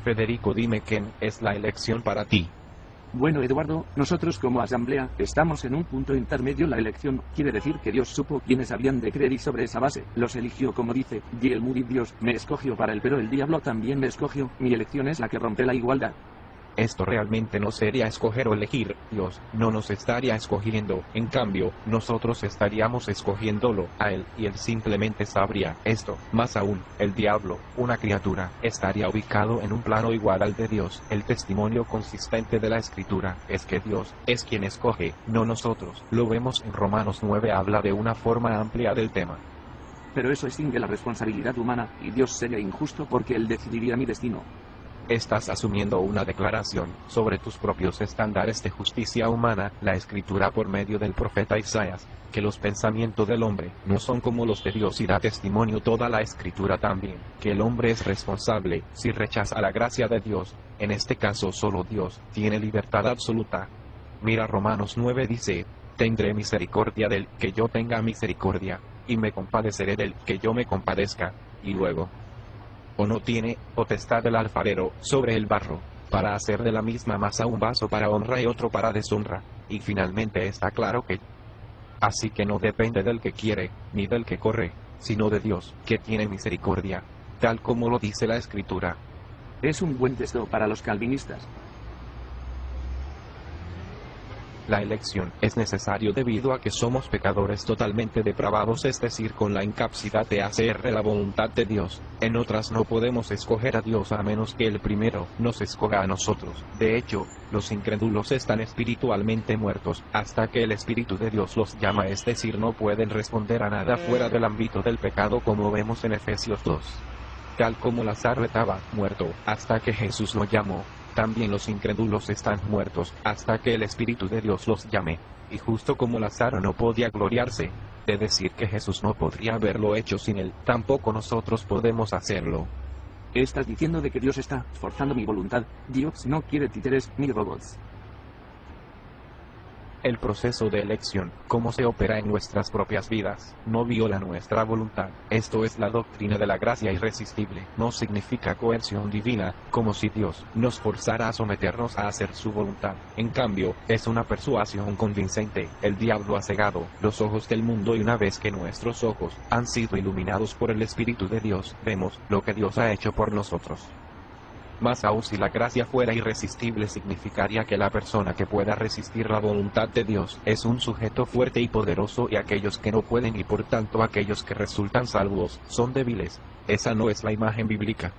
Federico, dime quién es la elección para ti. Bueno, Eduardo, nosotros como asamblea, estamos en un punto intermedio. La elección quiere decir que Dios supo quiénes habían de creer y sobre esa base, los eligió, como dice D.L. Moody. Dios me escogió para él, pero el diablo también me escogió. Mi elección es la que rompe la igualdad. Esto realmente no sería escoger o elegir, Dios no nos estaría escogiendo, en cambio, nosotros estaríamos escogiéndolo a Él, y Él simplemente sabría esto. Más aún, el diablo, una criatura, estaría ubicado en un plano igual al de Dios. El testimonio consistente de la Escritura es que Dios es quien escoge, no nosotros. Lo vemos en Romanos 9, habla de una forma amplia del tema. Pero eso extingue la responsabilidad humana, y Dios sería injusto porque Él decidiría mi destino. Estás asumiendo una declaración sobre tus propios estándares de justicia humana. La Escritura por medio del profeta Isaías, que los pensamientos del hombre no son como los de Dios, y da testimonio toda la Escritura también, que el hombre es responsable si rechaza la gracia de Dios. En este caso solo Dios tiene libertad absoluta. Mira, Romanos 9 dice: tendré misericordia del que yo tenga misericordia, y me compadeceré del que yo me compadezca. Y luego, ¿o no tiene potestad el alfarero sobre el barro, para hacer de la misma masa un vaso para honra y otro para deshonra? Y finalmente está claro que así que no depende del que quiere, ni del que corre, sino de Dios, que tiene misericordia, tal como lo dice la Escritura. Es un buen texto para los calvinistas. La elección es necesario debido a que somos pecadores totalmente depravados, es decir, con la incapacidad de hacer la voluntad de Dios. En otras no podemos escoger a Dios a menos que Él primero nos escoja a nosotros. De hecho, los incrédulos están espiritualmente muertos hasta que el Espíritu de Dios los llama, es decir, no pueden responder a nada fuera del ámbito del pecado, como vemos en Efesios 2. Tal como Lázaro estaba muerto hasta que Jesús lo llamó, también los incrédulos están muertos hasta que el Espíritu de Dios los llame. Y justo como Lázaro no podía gloriarse de decir que Jesús no podría haberlo hecho sin él, tampoco nosotros podemos hacerlo. Estás diciendo de que Dios está forzando mi voluntad. Dios no quiere títeres ni robots. El proceso de elección, cómo se opera en nuestras propias vidas, no viola nuestra voluntad. Esto es la doctrina de la gracia irresistible. No significa coerción divina, como si Dios nos forzara a someternos a hacer su voluntad. En cambio, es una persuasión convincente. El diablo ha cegado los ojos del mundo, y una vez que nuestros ojos han sido iluminados por el Espíritu de Dios, vemos lo que Dios ha hecho por nosotros. Más aún, si la gracia fuera irresistible, significaría que la persona que pueda resistir la voluntad de Dios es un sujeto fuerte y poderoso, y aquellos que no pueden, y por tanto aquellos que resultan salvos, son débiles. Esa no es la imagen bíblica.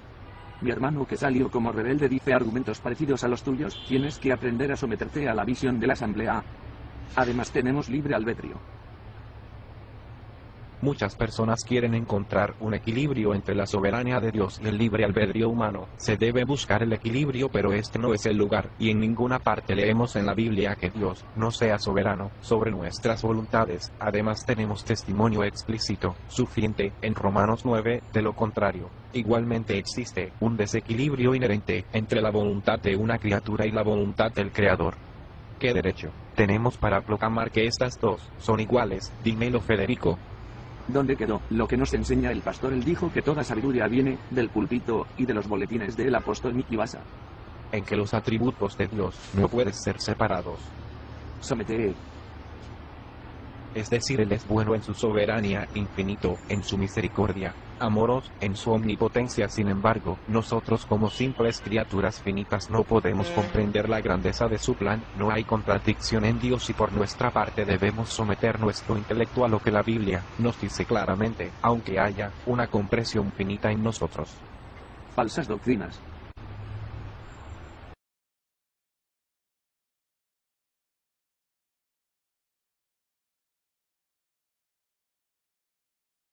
Mi hermano que salió como rebelde dice argumentos parecidos a los tuyos. Tienes que aprender a someterte a la visión de la asamblea. Además, tenemos libre albedrío. Muchas personas quieren encontrar un equilibrio entre la soberanía de Dios y el libre albedrío humano. Se debe buscar el equilibrio, pero este no es el lugar, y en ninguna parte leemos en la Biblia que Dios no sea soberano sobre nuestras voluntades. Además, tenemos testimonio explícito suficiente en Romanos 9 de lo contrario. Igualmente existe un desequilibrio inherente entre la voluntad de una criatura y la voluntad del Creador. ¿Qué derecho tenemos para proclamar que estas dos son iguales? Dímelo, Federico. ¿Dónde quedó lo que nos enseña el pastor? Él dijo que toda sabiduría viene del púlpito y de los boletines del apóstol Mickey Basa. En que los atributos de Dios no pueden ser separados. Somete. Es decir, Él es bueno en su soberanía, infinito en su misericordia, amoroso en su omnipotencia. Sin embargo, nosotros como simples criaturas finitas no podemos comprender la grandeza de su plan. No hay contradicción en Dios, y por nuestra parte debemos someter nuestro intelecto a lo que la Biblia nos dice claramente, aunque haya una comprensión finita en nosotros. Falsas doctrinas.